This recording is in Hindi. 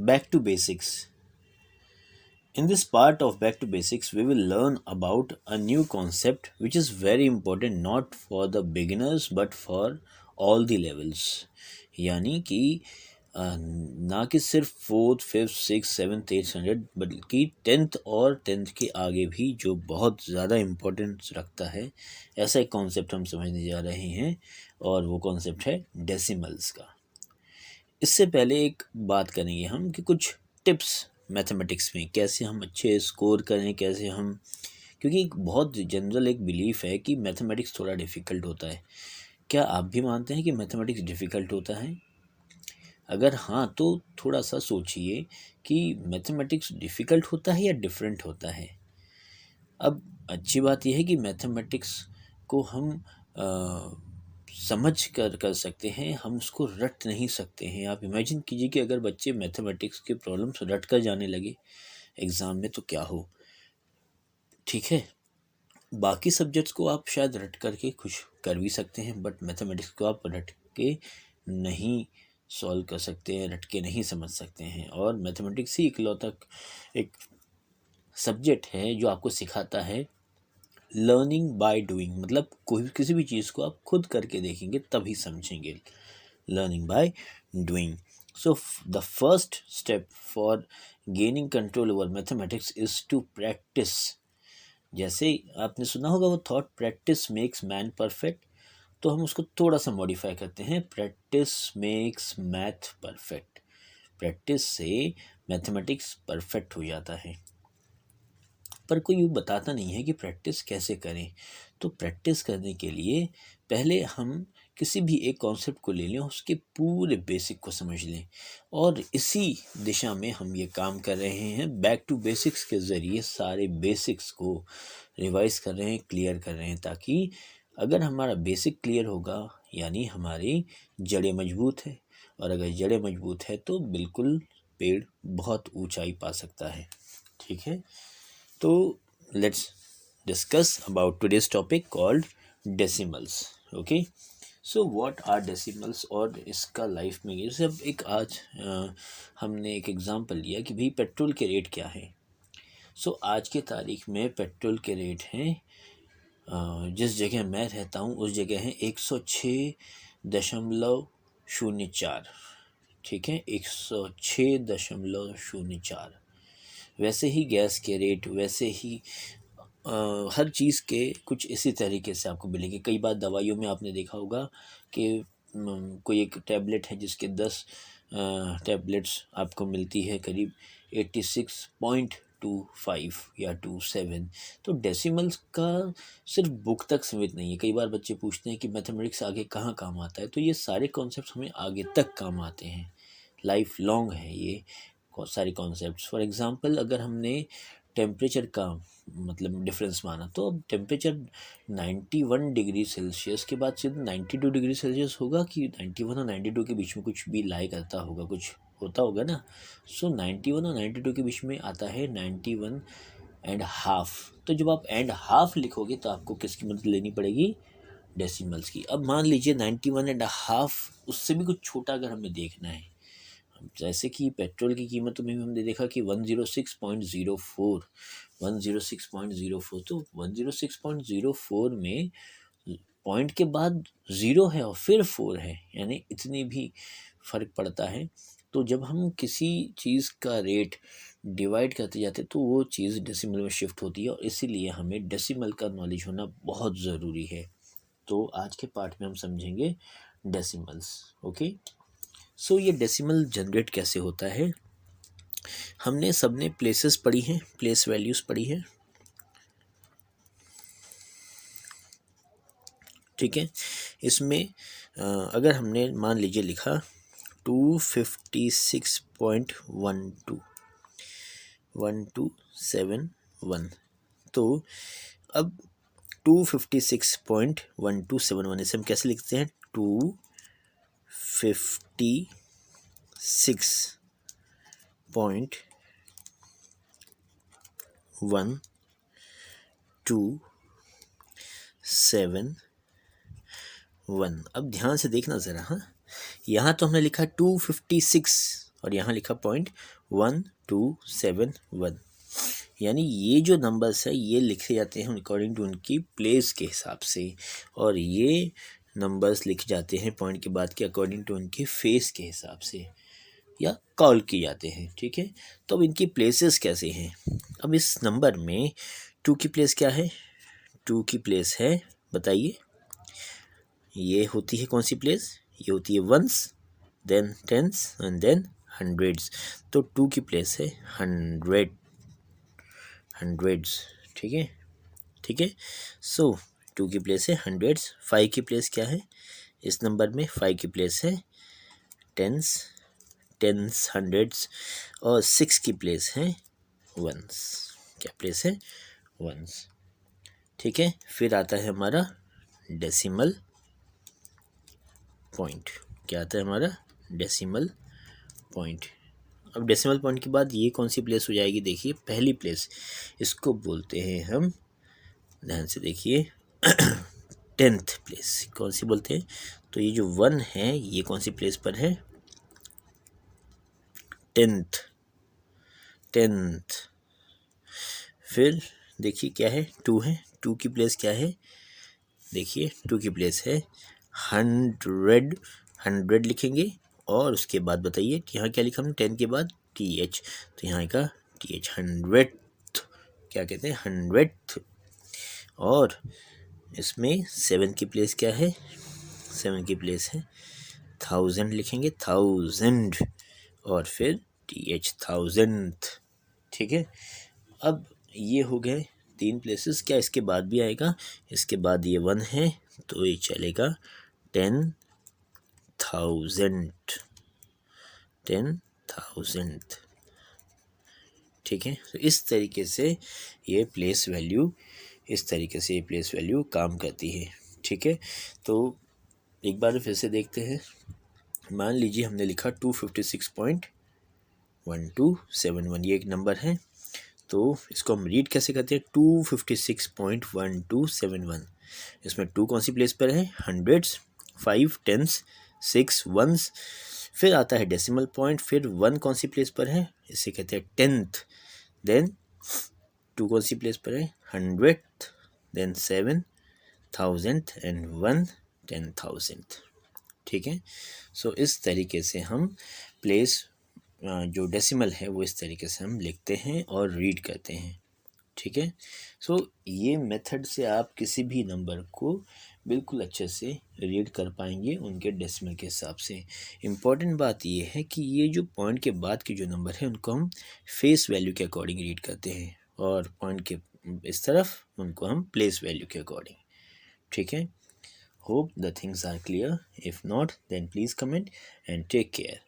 back to basics. In this part of Back to Basics, we will learn about a new concept which is very important not for the beginners but for all the levels. यानी कि ना कि सिर्फ fourth fifth six seventh eighth standard बल्कि टेंथ और टेंथ के आगे भी जो बहुत ज़्यादा इम्पोर्टेंस रखता है, ऐसा एक कॉन्सेप्ट हम समझने जा रहे हैं और वो कॉन्सेप्ट है डेसिमल्स का। इससे पहले एक बात करेंगे हम कि कुछ टिप्स मैथमेटिक्स में कैसे हम अच्छे स्कोर करें, कैसे हम, क्योंकि एक बहुत जनरल एक बिलीफ है कि मैथमेटिक्स थोड़ा डिफ़िकल्ट होता है। क्या आप भी मानते हैं कि मैथमेटिक्स डिफ़िकल्ट होता है? अगर हाँ तो थोड़ा सा सोचिए कि मैथमेटिक्स डिफ़िकल्ट होता है या डिफरेंट होता है। अब अच्छी बात यह है कि मैथमेटिक्स को हम समझ कर सकते हैं, हम उसको रट नहीं सकते हैं। आप इमेजिन कीजिए कि अगर बच्चे मैथमेटिक्स के प्रॉब्लम्स रट कर जाने लगे एग्ज़ाम में तो क्या हो। ठीक है, बाकी सब्जेक्ट्स को आप शायद रट करके खुश कर भी सकते हैं, बट मैथमेटिक्स को आप रट के नहीं सॉल्व कर सकते हैं, रट के नहीं समझ सकते हैं। और मैथमेटिक्स ही इकलौता एक सब्जेक्ट है जो आपको सिखाता है लर्निंग बाय डूइंग, मतलब कोई किसी भी चीज़ को आप खुद करके देखेंगे तभी समझेंगे। Learning by doing. So the first step for gaining control over mathematics is to practice. जैसे आपने सुना होगा वो thought, practice makes man perfect, तो हम उसको थोड़ा सा मॉडिफाई करते हैं, practice makes math perfect. Practice से मैथमेटिक्स परफेक्ट हो जाता है। पर कोई ये बताता नहीं है कि प्रैक्टिस कैसे करें। तो प्रैक्टिस करने के लिए पहले हम किसी भी एक कॉन्सेप्ट को ले लें, उसके पूरे बेसिक को समझ लें, और इसी दिशा में हम ये काम कर रहे हैं। बैक टू बेसिक्स के ज़रिए सारे बेसिक्स को रिवाइज कर रहे हैं, क्लियर कर रहे हैं, ताकि अगर हमारा बेसिक क्लियर होगा यानी हमारी जड़ें मजबूत है, और अगर जड़ें मजबूत है तो बिल्कुल पेड़ बहुत ऊंचाई पा सकता है। ठीक है, तो let's discuss about today's topic called decimals. Okay, so what are decimals और इसका लाइफ में जैसे अब एक आज हमने एक एग्जांपल लिया कि भाई पेट्रोल के रेट क्या है। सो आज के तारीख में पेट्रोल के रेट हैं, जिस जगह मैं रहता हूँ उस जगह है 106.04। ठीक है, 106.04। वैसे ही गैस के रेट, वैसे ही हर चीज़ के कुछ इसी तरीके से आपको मिलेंगे। कई बार दवाइयों में आपने देखा होगा कि कोई एक टैबलेट है जिसके 10 टैबलेट्स आपको मिलती है करीब 86.25 या 27। तो डेसिमल्स का सिर्फ बुक तक सीमित नहीं है। कई बार बच्चे पूछते हैं कि मैथमेटिक्स आगे कहाँ काम आता है, तो ये सारे कॉन्सेप्ट हमें आगे तक काम आते हैं। लाइफ लॉन्ग है ये सारे कॉन्सेप्ट्स। फॉर एग्ज़ाम्पल अगर हमने टेम्परेचर का मतलब डिफरेंस माना, तो अब टेम्परेचर 91 डिग्री सेल्सियस के बाद सीधे 92 डिग्री सेल्सियस होगा कि 91 और 92 के बीच में कुछ भी लाई करता होगा, कुछ होता होगा ना। सो 91 और 92 के बीच में आता है 91.5। तो जब आप एंड हाफ लिखोगे तो आपको किसकी मदद लेनी पड़ेगी? डेसिमल्स की। अब मान लीजिए 91.5, उससे भी कुछ छोटा अगर हमें देखना है, जैसे कि पेट्रोल की कीमतों में भी हमने देखा कि 106.04, 106.04। तो 106.04 में पॉइंट के बाद ज़ीरो है और फिर 4 है, यानी इतनी भी फ़र्क पड़ता है। तो जब हम किसी चीज़ का रेट डिवाइड करते जाते हैं तो वो चीज़ डेसिमल में शिफ्ट होती है, और इसीलिए हमें डेसिमल का नॉलेज होना बहुत ज़रूरी है। तो आज के पार्ट में हम समझेंगे डेसिमल्स। ओके, सो ये डेसिमल जनरेट कैसे होता है। हमने सबने प्लेसेस पढ़ी हैं, प्लेस वैल्यूज़ पढ़ी है। ठीक है, इसमें अगर हमने मान लीजिए लिखा 256.1271, तो अब 256.1271 इसे हम कैसे लिखते हैं? 256.1271। अब ध्यान से देखना ज़रा। हाँ, यहाँ तो हमने लिखा 256 और यहाँ लिखा 0.1271, यानी ये जो नंबर्स है ये लिखे जाते हैं अकॉर्डिंग टू उनकी प्लेस के हिसाब से, और ये नंबर्स लिखे जाते हैं पॉइंट के बाद के अकॉर्डिंग टू उनके फेस के हिसाब से, या कॉल किए जाते हैं। ठीक है, तो अब इनकी प्लेसेस कैसे हैं? अब इस नंबर में 2 की प्लेस क्या है? 2 की प्लेस है, बताइए, ये होती है कौन सी प्लेस? ये होती है ones, then tens and then hundreds. तो 2 की प्लेस है हंड्रेड्स। ठीक है, ठीक है। सो 2 की प्लेस है हंड्रेड्स। 5 की प्लेस क्या है इस नंबर में? 5 की प्लेस है टेंस, हंड्रेड्स। और 6 की प्लेस है वंस। क्या प्लेस है? वंस। ठीक है, फिर आता है हमारा डेसिमल पॉइंट। क्या आता है हमारा? Decimal point. अब डेसिमल पॉइंट के बाद ये कौन सी प्लेस हो जाएगी? देखिए, पहली प्लेस, इसको बोलते हैं हम, ध्यान से देखिए, 10th प्लेस। कौन सी बोलते हैं? तो ये जो 1 है ये कौन सी प्लेस पर है? 10th। फिर देखिए क्या है? 2 है, 2 की प्लेस क्या है? देखिए 2 की प्लेस है 100 लिखेंगे, और उसके बाद बताइए यहाँ क्या लिखा हमने? 10 के बाद TH, तो यहाँ का TH 100th, क्या कहते हैं? 100th। और इसमें 7 की प्लेस क्या है? 7 की प्लेस है 1000 लिखेंगे, 1000, और फिर TH 1000th। ठीक है, अब ये हो गए 3 प्लेसेस। क्या इसके बाद भी आएगा? इसके बाद ये 1 है तो ये चलेगा 10,000। ठीक है, तो इस तरीके से ये प्लेस वैल्यू काम करती है। ठीक है, तो एक बार फिर से देखते हैं। मान लीजिए हमने लिखा 256.1271, ये एक नंबर है, तो इसको हम रीड कैसे करते हैं? 256.1271। इसमें 2 कौन सी प्लेस पर है? Hundreds, 5 tens, 6 ones. फिर आता है डेसिमल पॉइंट, फिर 1 कौन सी प्लेस पर है? इसे कहते हैं 10th। देन 2 कौन सी प्लेस पर है? 100th, then 7 1000th and 1 10,000th। ठीक है, सो इस तरीके से हम प्लेस जो डेसिमल है वो इस तरीके से हम लिखते हैं और रीड करते हैं। ठीक है, सो ये मेथड से आप किसी भी नंबर को बिल्कुल अच्छे से रीड कर पाएंगे उनके डेसिमल के हिसाब से। इम्पॉर्टेंट बात ये है कि ये जो पॉइंट के बाद के जो नंबर है उनको हम फेस वैल्यू के अकॉर्डिंग रीड करते हैं, और पॉइंट के इस तरफ उनको हम प्लेस वैल्यू के अकॉर्डिंग। ठीक है, hope the things are clear. If not then please comment and take care.